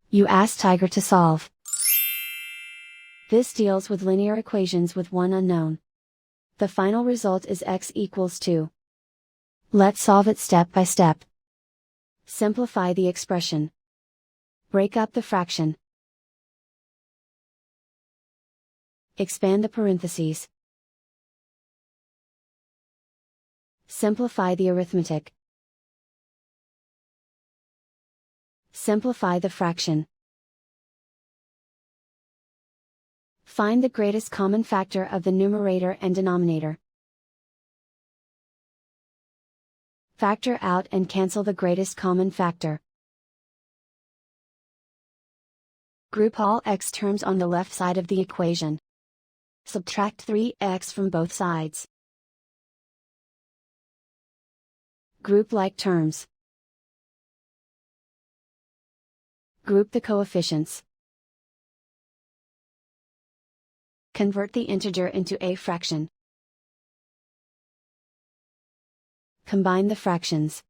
You ask Tiger to solve. This deals with linear equations with one unknown. The final result is x equals 2. Let's solve it step by step. Simplify the expression. Break up the fraction. Expand the parentheses. Simplify the arithmetic. Simplify the fraction. Find the greatest common factor of the numerator and denominator. Factor out and cancel the greatest common factor. Group all x terms on the left side of the equation. Subtract 3x from both sides. Group like terms. Group the coefficients. Convert the integer into a fraction. Combine the fractions.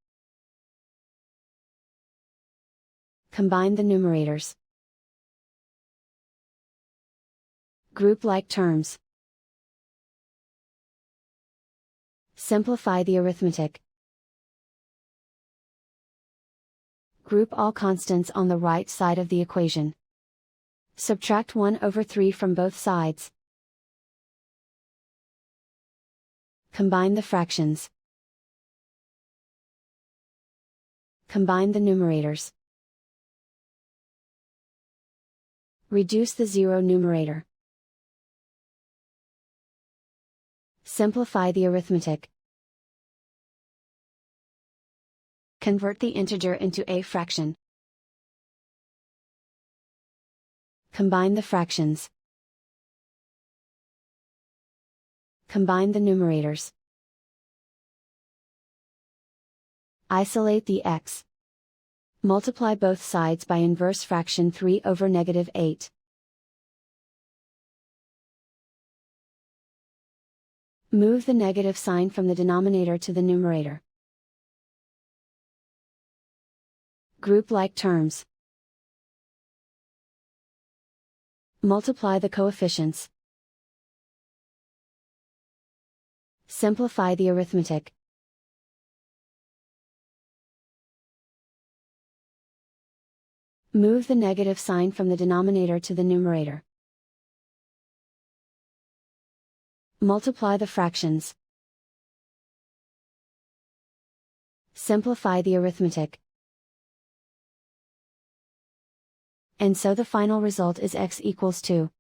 Combine the numerators. Group like terms. Simplify the arithmetic. Group all constants on the right side of the equation. Subtract 1/3 from both sides. Combine the fractions. Combine the numerators. Reduce the zero numerator. Simplify the arithmetic. Convert the integer into a fraction. Combine the fractions. Combine the numerators. Isolate the x. Multiply both sides by inverse fraction 3/8. Move the negative sign from the denominator to the numerator. Group like terms. Multiply the coefficients. Simplify the arithmetic. Move the negative sign from the denominator to the numerator. Multiply the fractions. Simplify the arithmetic. And so the final result is x equals 2.